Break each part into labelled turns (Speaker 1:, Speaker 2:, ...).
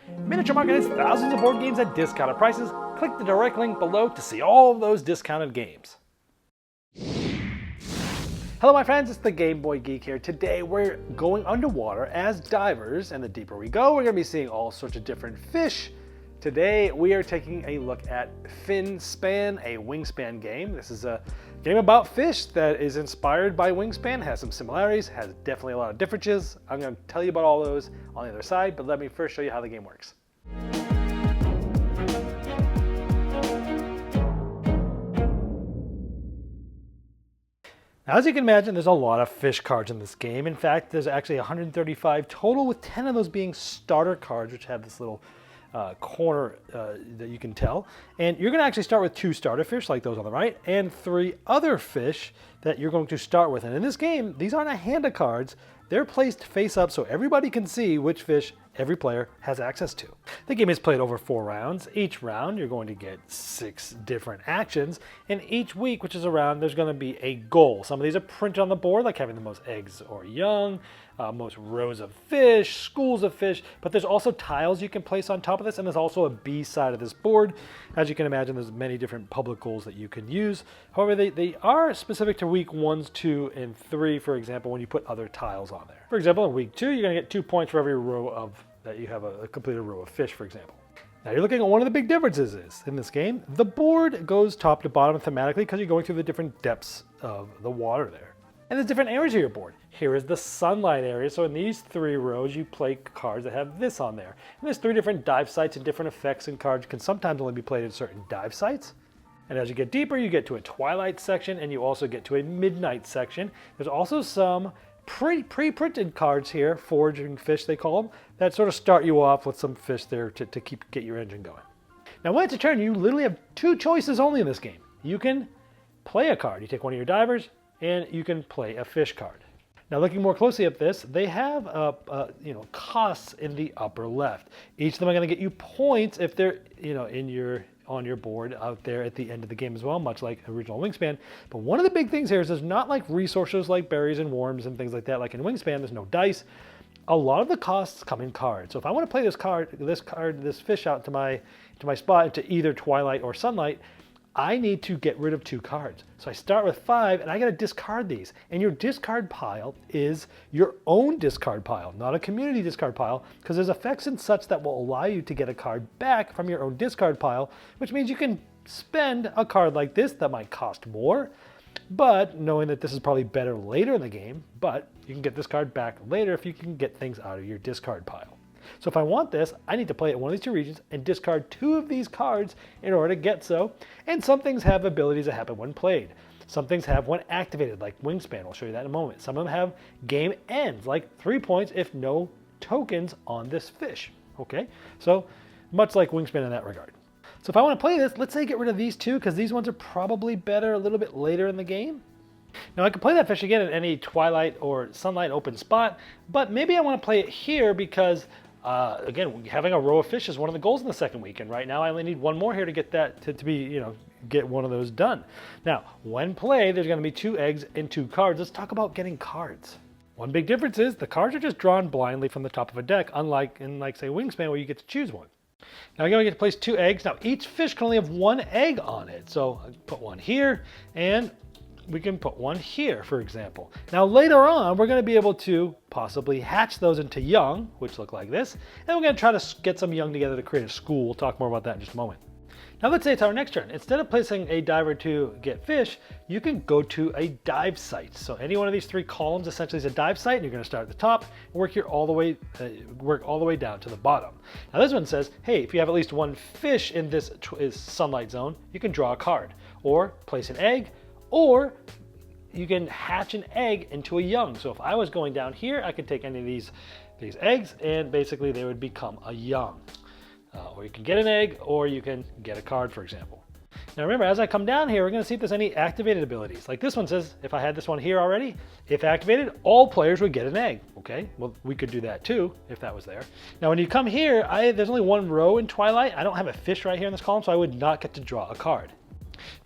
Speaker 1: Miniature Market has thousands of board games at discounted prices. Click the direct link below to see all of those discounted games. Hello my friends, it's the Game Boy Geek here. Today we're going underwater as divers, and the deeper we go, we're going to be seeing all sorts of different fish. Today we are taking a look at Finspan, a Wingspan game. This is a game about fish that is inspired by Wingspan, has some similarities, has definitely a lot of differences. I'm going to tell you about all those on the other side, but let me first show you how the game works. Now, as you can imagine, there's a lot of fish cards in this game. In fact, there's actually 135 total, with 10 of those being starter cards, which have this little corner that you can tell. And you're going to actually start with 2 starter fish, like those on the right, and 3 other fish that you're going to start with. And in this game, these aren't a hand of cards. They're placed face up so everybody can see which fish every player has access to. The game is played over 4 rounds. Each round, you're going to get 6 different actions. And each week, which is a round, there's going to be a goal. Some of these are printed on the board, like having the most eggs or young, most rows of fish, schools of fish, but there's also tiles you can place on top of this, and there's also a B side of this board. As you can imagine, there's many different public goals that you can use. However, they are specific to week 1, 2, and 3, for example, when you put other tiles on there. For example, in week 2, you're going to get 2 points for every row of that you have a completed row of fish, for example. Now you're looking at one of the big differences is in this game, the board goes top to bottom thematically because you're going through the different depths of the water there. And there's different areas of your board. Here is the sunlight area. So in these 3 rows, you play cards that have this on there. And there's 3 different dive sites and different effects, and cards can sometimes only be played at certain dive sites. And as you get deeper, you get to a twilight section, and you also get to a midnight section. There's also some pre-printed cards here, foraging fish they call them, that sort of start you off with some fish there to get your engine going. Now when it's a turn, you literally have 2 choices only in this game. You can play a card. You take one of your divers, and you can play a fish card. Now looking more closely at this, they have costs in the upper left. Each of them are going to get you points if they're on your board out there at the end of the game as well, much like original Wingspan. But one of the big things here is there's not like resources like berries and worms and things like that. Like in Wingspan, there's no dice. A lot of the costs come in cards. So if I want to play this fish out to my spot into either twilight or sunlight, I need to get rid of 2 cards. So I start with 5, and I got to discard these. And your discard pile is your own discard pile, not a community discard pile, because there's effects and such that will allow you to get a card back from your own discard pile, which means you can spend a card like this that might cost more, but knowing that this is probably better later in the game, but you can get this card back later if you can get things out of your discard pile. So if I want this, I need to play at one of these 2 regions and discard 2 of these cards in order to get so. And some things have abilities that happen when played. Some things have when activated, like Wingspan. I'll show you that in a moment. Some of them have game ends, like 3 points if no tokens on this fish. Okay, so much like Wingspan in that regard. So if I want to play this, let's say get rid of these 2, because these ones are probably better a little bit later in the game. Now I can play that fish again at any twilight or sunlight open spot, but maybe I want to play it here because again, having a row of fish is one of the goals in the second week, and right now I only need 1 more here to get that get one of those done. Now, when played, there's going to be 2 eggs and 2 cards. Let's talk about getting cards. One big difference is the cards are just drawn blindly from the top of a deck, unlike in, like, say, Wingspan, where you get to choose one. Now again, we get to place 2 eggs. Now each fish can only have 1 egg on it, so I put 1 here, and we can put 1 here, for example. Now later on, we're going to be able to possibly hatch those into young, which look like this, and we're going to try to get some young together to create a school. We'll talk more about that in just a moment. Now let's say it's our next turn. Instead of placing a diver to get fish, you can go to a dive site. So any one of these 3 columns essentially is a dive site, and you're going to start at the top and work all the way down to the bottom. Now this one says, hey, if you have at least 1 fish in this sunlight zone, you can draw a card or place an egg, or you can hatch an egg into a young. So if I was going down here, I could take any of these eggs, and basically they would become a young. Or you can get an egg, or you can get a card, for example. Now remember, as I come down here, we're going to see if there's any activated abilities. Like this one says, if I had this one here already, if activated, all players would get an egg. Okay, well, we could do that too, if that was there. Now when you come here, there's only 1 row in Twilight. I don't have a fish right here in this column, so I would not get to draw a card.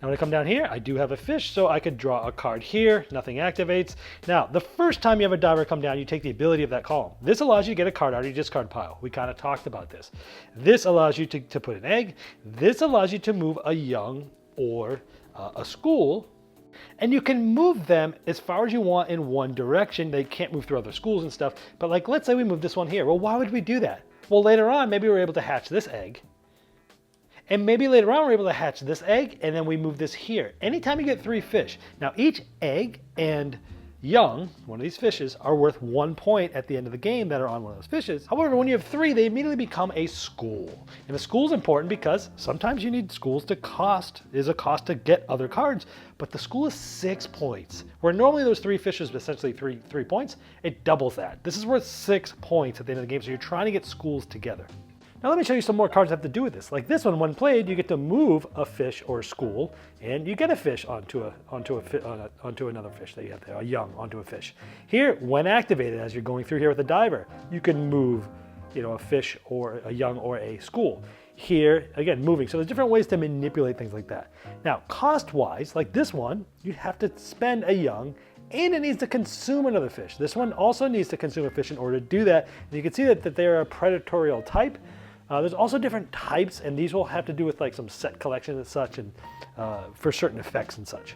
Speaker 1: Now when I come down here, I do have a fish, so I could draw a card here, nothing activates. Now, the first time you have a diver come down, you take the ability of that column. This allows you to get a card out of your discard pile. We kind of talked about this. This allows you to put an egg. This allows you to move a young or a school, and you can move them as far as you want in one direction. They can't move through other schools and stuff, but like, let's say we move this one here. Well, why would we do that? Well, later on, maybe we're able to hatch this egg, and maybe later on we're able to hatch this egg, and then we move this here. Anytime you get 3 fish, now each egg and young, one of these fishes, are worth 1 point at the end of the game that are on one of those fishes. However, when you have 3, they immediately become a school. And a school is important because sometimes you need schools to cost to get other cards, but the school is 6 points. Where normally those 3 fishes, essentially three points, it doubles that. This is worth 6 points at the end of the game, so you're trying to get schools together. Now let me show you some more cards that have to do with this. Like this one, when played, you get to move a fish or a school, and you get a fish onto another fish that you have there, a young onto a fish. Here, when activated, as you're going through here with a diver, you can move, a fish or a young or a school. Here, again, moving. So there's different ways to manipulate things like that. Now, cost-wise, like this one, you have to spend a young, and it needs to consume another fish. This one also needs to consume a fish in order to do that. And you can see that they're a predatorial type. There's also different types, and these will have to do with like some set collections and such, and for certain effects and such.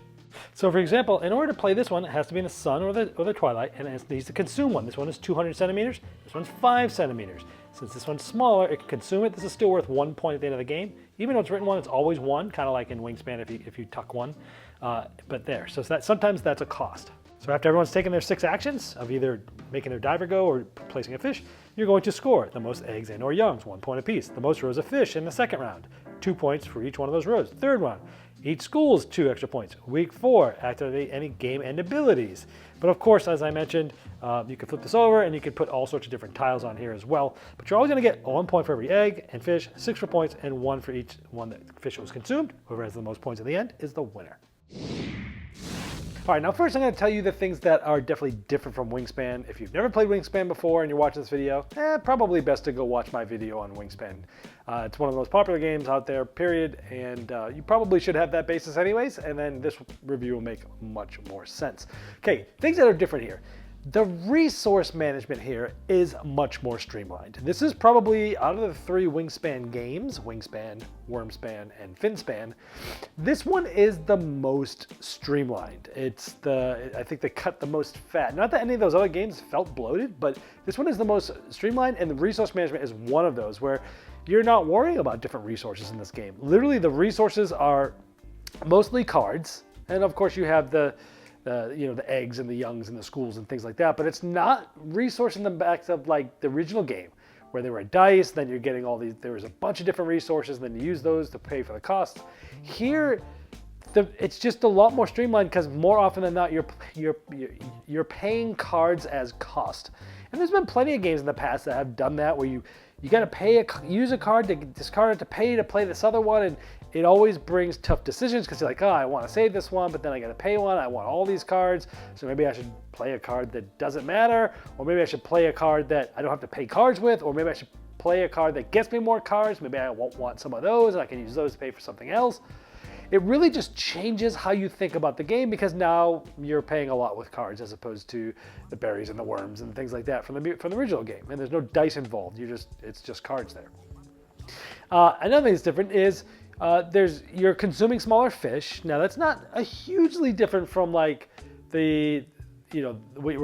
Speaker 1: So for example, in order to play this one, it has to be in the sun or the twilight, and it needs to consume one. This one is 200 centimeters, this one's 5 centimeters. Since this one's smaller, it can consume it. This is still worth 1 point at the end of the game. Even though it's written 1, it's always 1, kind of like in Wingspan if you tuck 1. But there, so sometimes that's a cost. So after everyone's taken their 6 actions of either making their diver go or placing a fish, you're going to score the most eggs and or youngs, 1 point apiece. The most rows of fish in the second round, 2 points for each one of those rows. Third round, each school's 2 extra points. Week 4, activate any game end abilities. But of course, as I mentioned, you can flip this over and you can put all sorts of different tiles on here as well. But you're always going to get 1 point for every egg and fish, 6 for points, and 1 for each one that fish was consumed. Whoever has the most points at the end is the winner. All right, now first I'm going to tell you the things that are definitely different from Wingspan. If you've never played Wingspan before and you're watching this video, probably best to go watch my video on Wingspan. It's one of the most popular games out there, period, and you probably should have that basis anyways, and then this review will make much more sense. Okay, things that are different here. The resource management here is much more streamlined. This is probably, out of the 3 Wingspan games, Wingspan, Wormspan, and Finspan, this one is the most streamlined. I think they cut the most fat. Not that any of those other games felt bloated, but this one is the most streamlined, and the resource management is one of those where you're not worrying about different resources in this game. Literally, the resources are mostly cards, and of course you have the eggs and the youngs and the schools and things like that, but it's not resourcing them back to like the original game where they were dice, then you're getting all these, there was a bunch of different resources, then you use those to pay for the costs. Here, it's just a lot more streamlined because more often than not, you're paying cards as cost. And there's been plenty of games in the past that have done that where you got to use a card to discard it to pay to play this other one, and it always brings tough decisions because you're like, I want to save this one, but then I got to pay one. I want all these cards, so maybe I should play a card that doesn't matter, or maybe I should play a card that I don't have to pay cards with, or maybe I should play a card that gets me more cards. Maybe I won't want some of those, and I can use those to pay for something else. It really just changes how you think about the game because now you're paying a lot with cards as opposed to the berries and the worms and things like that from the original game. And there's no dice involved. It's just cards there. Another thing that's different is you're consuming smaller fish. Now that's not a hugely different from like where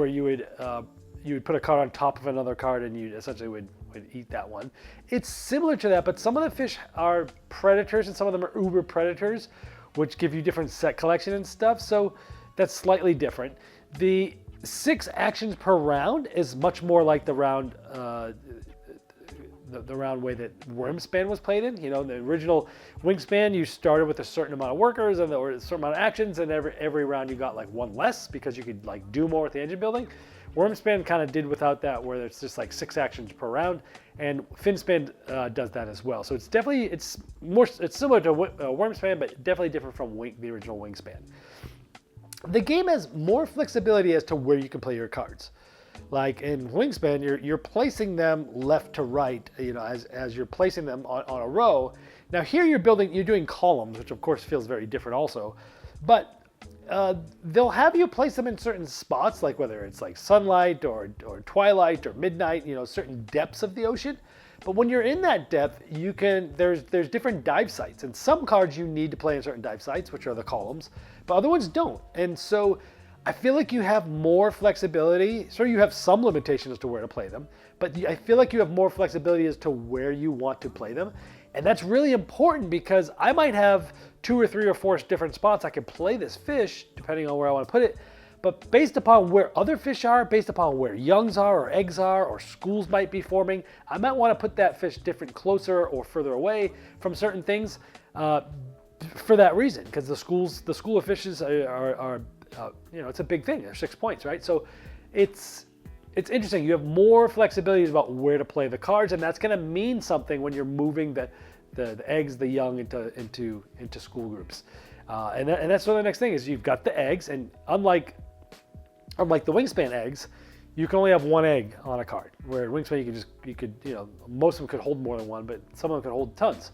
Speaker 1: you would put a card on top of another card and you essentially would eat that one. It's similar to that, but some of the fish are predators and some of them are uber predators, which give you different set collection and stuff. So that's slightly different. The 6 actions per round is much more like the round the round way that Wormspan was played in. The original Wingspan, you started with a certain amount of workers or a certain amount of actions, and every round you got like 1 less because you could like do more with the engine building. Wormspan kind of did without that, where it's just like 6 actions per round, and Finspan does that as well. So it's similar to Wormspan, but definitely different from the original Wingspan. The game has more flexibility as to where you can play your cards. Like in Wingspan, you're placing them left to right, as you're placing them on a row. Now here you're doing columns, which of course feels very different also, but they'll have you place them in certain spots, like whether it's like sunlight or twilight or midnight, certain depths of the ocean. But when you're in that depth, there's different dive sites, and some cards you need to play in certain dive sites, which are the columns, but other ones don't. And so I feel like you have more flexibility. Sure, you have some limitations as to where to play them, but I feel like you have more flexibility as to where you want to play them. And that's really important because I might have 2 or 3 or 4 different spots I can play this fish, depending on where I want to put it. But based upon where other fish are, based upon where youngs are or eggs are or schools might be forming, I might want to put that fish different, closer or further away from certain things for that reason, because the school of fishes are it's a big thing. They're 6 points, right? So it's interesting. You have more flexibilities about where to play the cards, and that's going to mean something when you're moving the eggs, the young into school groups. And that's sort of the next thing is you've got the eggs, and unlike the Wingspan eggs, you can only have 1 egg on a card. Where in Wingspan you could most of them could hold more than 1, but some of them could hold tons.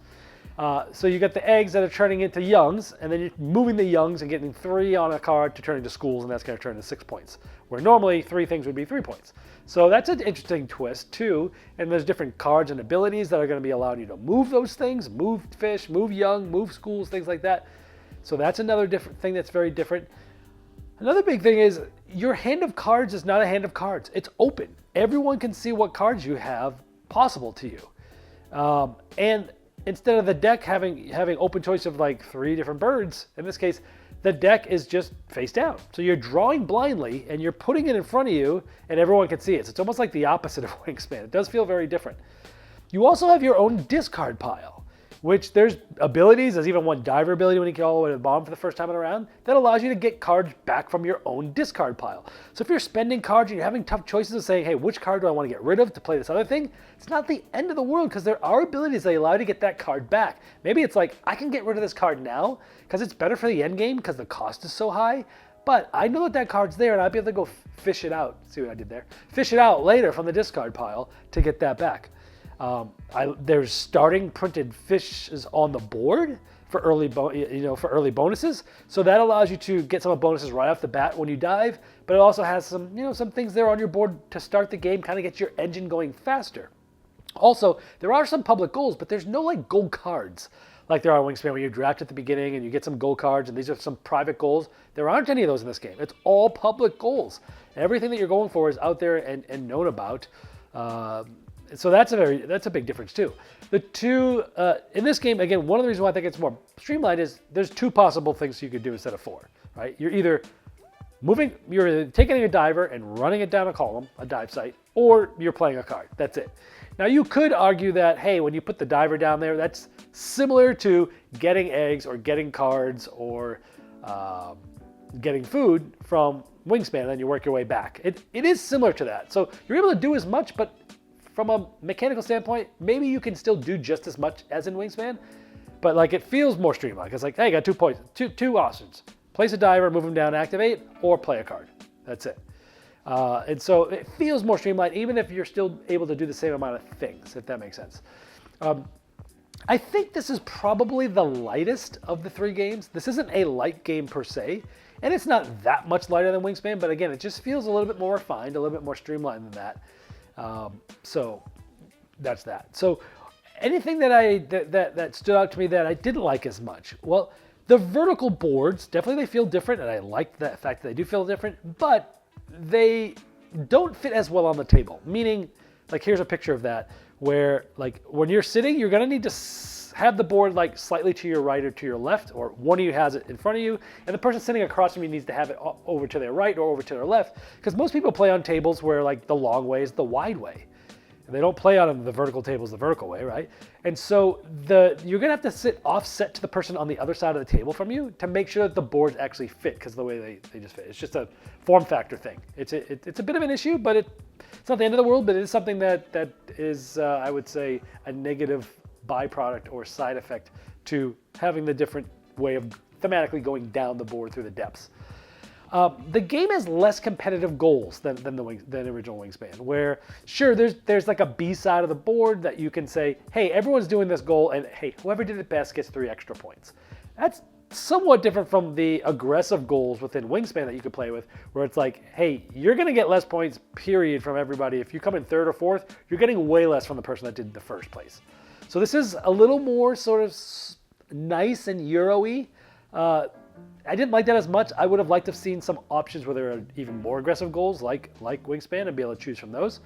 Speaker 1: So you got the eggs that are turning into youngs, and then you're moving the youngs and getting 3 on a card to turn into schools, and that's going to turn into 6 points. Where normally 3 things would be 3 points. So that's an interesting twist too. And there's different cards and abilities that are going to be allowing you to move those things, move fish, move young, move schools, things like that. So that's another different thing that's very different. Another big thing is your hand of cards is not a hand of cards. It's open. Everyone can see what cards you have possible to you. And instead of the deck having open choice of like 3 different birds, in this case, the deck is just face down. So you're drawing blindly and you're putting it in front of you and everyone can see it. So it's almost like the opposite of Wingspan. It does feel very different. You also have your own discard pile, which there's abilities. There's even one diver ability when you get all the way to the bottom for the first time in a round that allows you to get cards back from your own discard pile. So if you're spending cards and you're having tough choices of saying, hey, which card do I want to get rid of to play this other thing? It's not the end of the world because there are abilities that allow you to get that card back. Maybe it's like, I can get rid of this card now because it's better for the end game because the cost is so high. But I know that card's there and I'll be able to go fish it out. See what I did there? Fish it out later from the discard pile to get that back. There's starting printed fishes on the board for early bonuses. So that allows you to get some bonuses right off the bat when you dive, but it also has some things there on your board to start the game, kind of get your engine going faster. Also, there are some public goals, but there's no like gold cards like there are in Wingspan where you draft at the beginning and you get some gold cards and these are some private goals. There aren't any of those in this game. It's all public goals. Everything that you're going for is out there and known about. So that's a big difference too. The two in this game, again, one of the reasons why I think it's more streamlined is there's 2 possible things you could do instead of 4. Right? You're either taking a diver and running it down a column, a dive site, or you're playing a card. That's it. Now you could argue that, hey, when you put the diver down there, that's similar to getting eggs or getting cards or getting food from Wingspan, and then you work your way back. It is similar to that. So you're able to do as much, but from a mechanical standpoint, maybe you can still do just as much as in Wingspan, but like it feels more streamlined. It's like, hey, I got 2 points, two options. Place a diver, move him down, activate, or play a card. That's it. And so it feels more streamlined, even if you're still able to do the same amount of things, if that makes sense. I think this is probably the lightest of the 3 games. This isn't a light game per se, and it's not that much lighter than Wingspan, but again, it just feels a little bit more refined, a little bit more streamlined than that. So that's that. So anything that stood out to me that I didn't like as much? Well, the vertical boards, definitely they feel different, and I like the fact that they do feel different, but they don't fit as well on the table. Meaning, like here's a picture of that, where like when you're sitting, you're gonna need to have the board like slightly to your right or to your left, or one of you has it in front of you, and the person sitting across from you needs to have it over to their right or over to their left, because most people play on tables where like the long way is the wide way. And they don't play on the vertical tables the vertical way, right? And so you're gonna have to sit offset to the person on the other side of the table from you to make sure that the boards actually fit, because the way they just fit. It's just a form factor thing. It's a bit of an issue, but it's not the end of the world, but it is something that is, I would say, a negative byproduct or side effect to having the different way of thematically going down the board through the depths. The game has less competitive goals than original Wingspan, where sure there's like a B side of the board that you can say, hey, everyone's doing this goal, and hey, whoever did it best gets 3 extra points. That's somewhat different from the aggressive goals within Wingspan that you could play with, where it's like, hey, you're going to get less points, period, from everybody. If you come in 3rd or 4th, you're getting way less from the person that did the first place. So this is a little more sort of nice and Euro-y. I didn't like that as much. I would have liked to have seen some options where there are even more aggressive goals like Wingspan and be able to choose from those.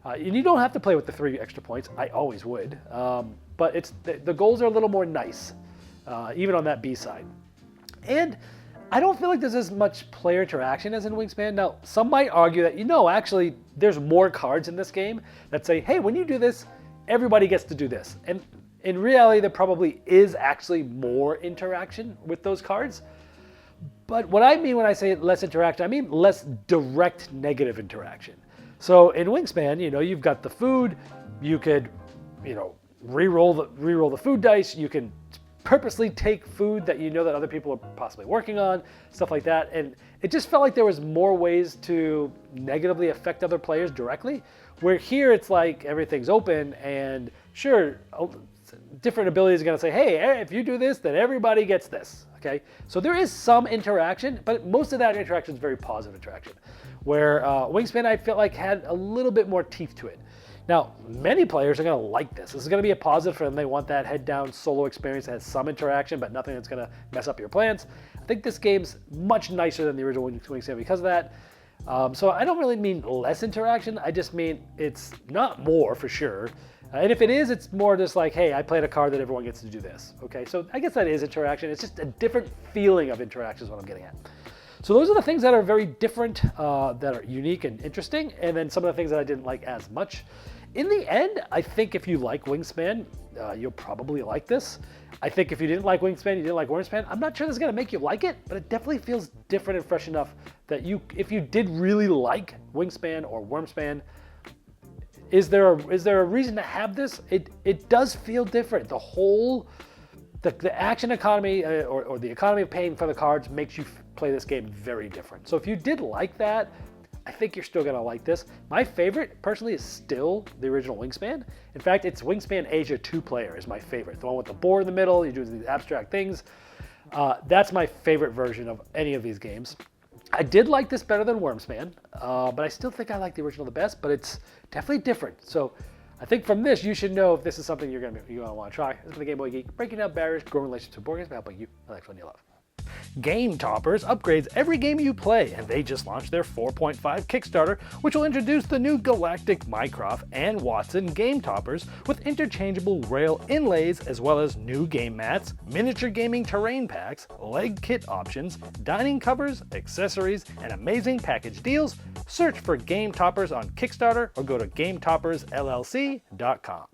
Speaker 1: And you don't have to play with the 3 extra points. I always would. But the goals are a little more nice, even on that B side. And I don't feel like there's as much player interaction as in Wingspan. Now, some might argue that, actually, there's more cards in this game that say, hey, when you do this, everybody gets to do this. And in reality, there probably is actually more interaction with those cards. But what I mean when I say less interaction, I mean less direct negative interaction. So in Wingspan, you've got the food. You could, re-roll the food dice. You can purposely take food that that other people are possibly working on, stuff like that. And it just felt like there was more ways to negatively affect other players directly. Where here it's like everything's open, and sure, different abilities are going to say, hey, if you do this, then everybody gets this. Okay, so there is some interaction, but most of that interaction is very positive interaction. Where Wingspan, I felt like, had a little bit more teeth to it. Now, many players are going to like this. This is going to be a positive for them. They want that head-down solo experience that has some interaction, but nothing that's going to mess up your plans. I think this game's much nicer than the original Wingspan because of that. So I don't really mean less interaction. I just mean it's not more for sure. And if it is, it's more just like, hey, I played a card that everyone gets to do this. Okay, so I guess that is interaction. It's just a different feeling of interaction is what I'm getting at. So those are the things that are very different, that are unique and interesting, and then some of the things that I didn't like as much. In the end, I think if you like Wingspan, you'll probably like this. I think if you didn't like Wingspan, you didn't like Wingspan, I'm not sure this is going to make you like it, but it definitely feels different and fresh enough that if you did really like Wingspan or Wormspan, is there a reason to have this? It does feel different. The action economy or the economy of paying for the cards makes you play this game very different. So if you did like that, I think you're still going to like this. My favorite, personally, is still the original Wingspan. In fact, it's Wingspan Asia 2-player is my favorite. The one with the board in the middle, you do these abstract things. That's my favorite version of any of these games. I did like this better than Wormspan, but I still think I like the original the best, but it's definitely different. So I think from this, you should know if this is something you're going to want to try. This is the Game Boy Geek, breaking down barriers, growing relationships with board games, by helping you the next one you love. Game Toppers upgrades every game you play, and they just launched their 4.5 Kickstarter, which will introduce the new Galactic, Mycroft, and Watson Game Toppers with interchangeable rail inlays, as well as new game mats, miniature gaming terrain packs, leg kit options, dining covers, accessories, and amazing package deals. Search for Game Toppers on Kickstarter or go to GameToppersLLC.com.